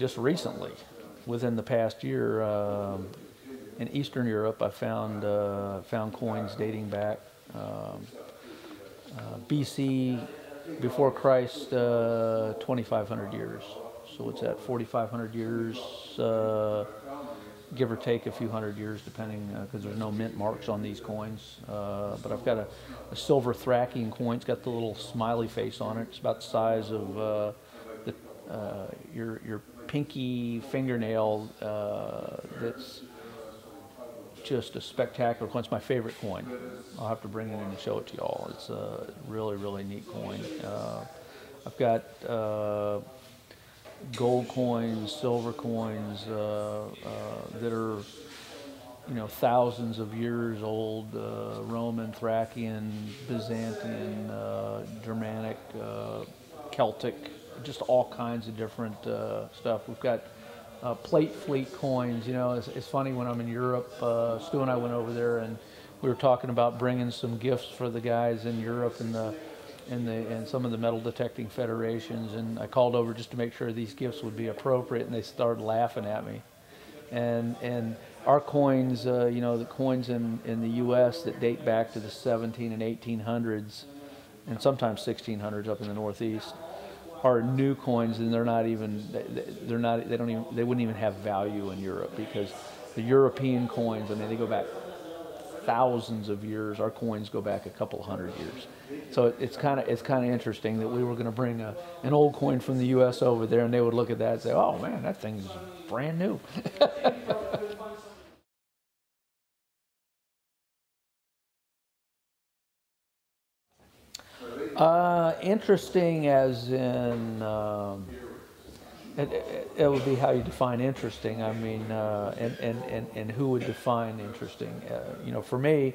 just recently, within the past year, in Eastern Europe, I found coins dating back BC, before Christ, 2,500 years. So it's at 4,500 years, give or take a few hundred years, depending, because there's no mint marks on these coins. But I've got a silver Thracian coin. It's got the little smiley face on it. It's about the size of your pinky fingernail. That's just a spectacular coin. It's my favorite coin. I'll have to bring it in and show it to y'all. It's a really, really neat coin. I've got gold coins, silver coins that are, thousands of years old, Roman, Thracian, Byzantine, Germanic, Celtic, just all kinds of different stuff. We've got plate fleet coins. It's funny, when I'm in Europe, Stu and I went over there and we were talking about bringing some gifts for the guys in Europe and some of the metal detecting federations, and I called over just to make sure these gifts would be appropriate, and they started laughing at me. And our coins, the coins in the U.S. that date back to the 17 and 1800s, and sometimes 1600s up in the Northeast, are new coins, and they wouldn't even have value in Europe, because the European coins, they go back thousands of years. Our coins go back a couple hundred years. So it's kind of interesting that we were going to bring an old coin from the U.S. over there, and they would look at that and say, "Oh man, that thing's brand new." Interesting, as in, it would be how you define interesting. And who would define interesting? For me,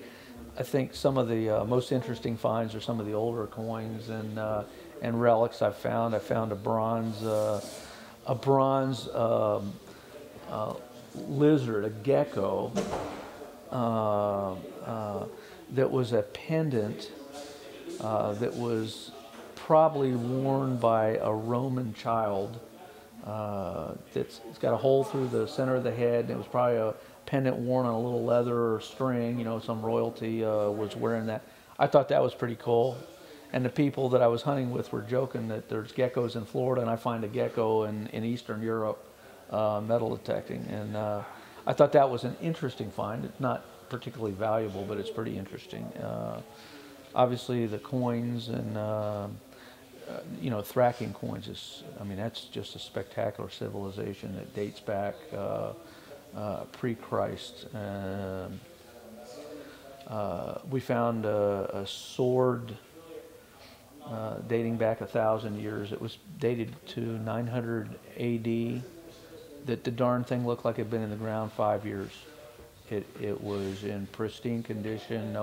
I think some of the most interesting finds are some of the older coins and relics I've found. I found a bronze lizard, a gecko, that was a pendant that was probably worn by a Roman child. It's got a hole through the center of the head, and it was probably a pendant worn on a little leather or string. Some royalty was wearing that. I thought that was pretty cool. And the people that I was hunting with were joking that there's geckos in Florida, and I find a gecko in Eastern Europe metal detecting. And I thought that was an interesting find. It's not particularly valuable, but it's pretty interesting. Obviously, the coins and Thracian coins is, that's just a spectacular civilization that dates back pre-Christ. We found a sword dating back 1,000 years. It was dated to 900 AD. That the darn thing looked like it had been in the ground 5 years. It was in pristine condition.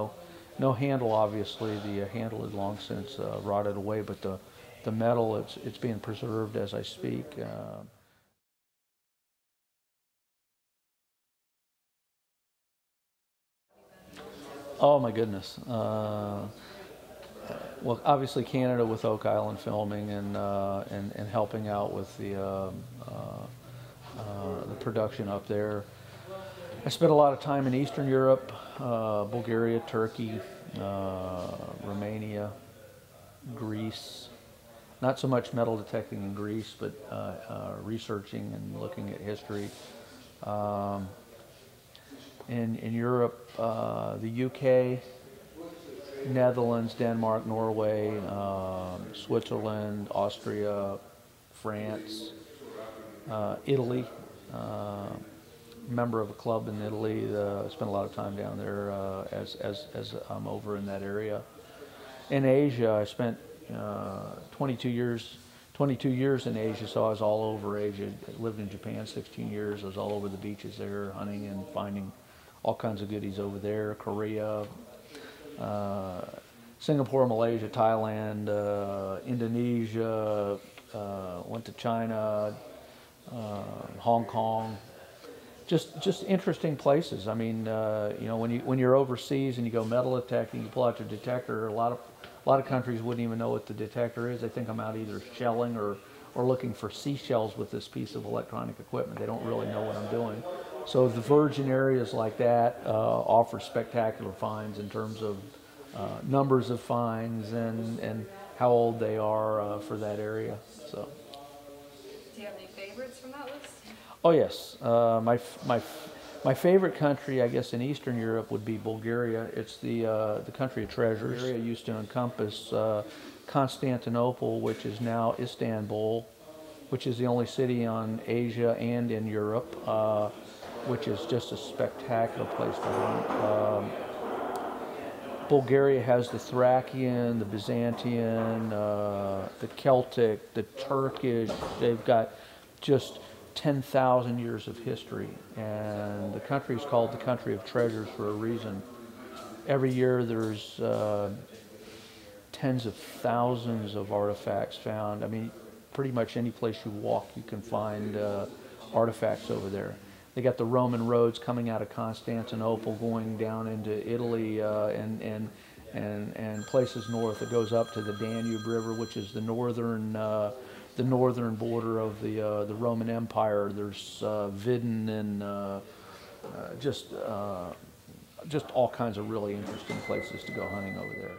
No handle, obviously. The handle had long since rotted away, but the metal, it's being preserved as I speak. Oh my goodness. Well, obviously Canada with Oak Island filming and helping out with the production up there. I spent a lot of time in Eastern Europe, Bulgaria, Turkey, Romania, Greece. Not so much metal detecting in Greece, but researching and looking at history. In Europe, the UK, Netherlands, Denmark, Norway, Switzerland, Austria, France, Italy. Member of a club in Italy. I spent a lot of time down there as I'm over in that area. In Asia, I spent 22 years in Asia, so I was all over Asia. I lived in Japan 16 years. I was all over the beaches there, hunting and finding all kinds of goodies over there. Korea, Singapore, Malaysia, Thailand, Indonesia, went to China, Hong Kong. Just interesting places. When you're overseas and you go metal detecting, you pull out your detector. A lot of countries wouldn't even know what the detector is. They think I'm out either shelling or or looking for seashells with this piece of electronic equipment. They don't really know what I'm doing. So the virgin areas like that offer spectacular finds in terms of numbers of finds and how old they are for that area. So. Do you have any favorites from that list? Oh yes, my favorite country, I guess, in Eastern Europe would be Bulgaria. It's the country of treasures. Bulgaria used to encompass Constantinople, which is now Istanbul, which is the only city on Asia and in Europe, which is just a spectacular place to hunt. Bulgaria has the Thracian, the Byzantine, the Celtic, the Turkish. They've got just 10,000 years of history, and the country is called the country of treasures for a reason. Every year there's tens of thousands of artifacts found. I mean, pretty much any place you walk you can find artifacts over there. They got the Roman roads coming out of Constantinople going down into Italy and places north. It goes up to the Danube River, which is the northern border of the Roman Empire. There's Vidin and just all kinds of really interesting places to go hunting over there.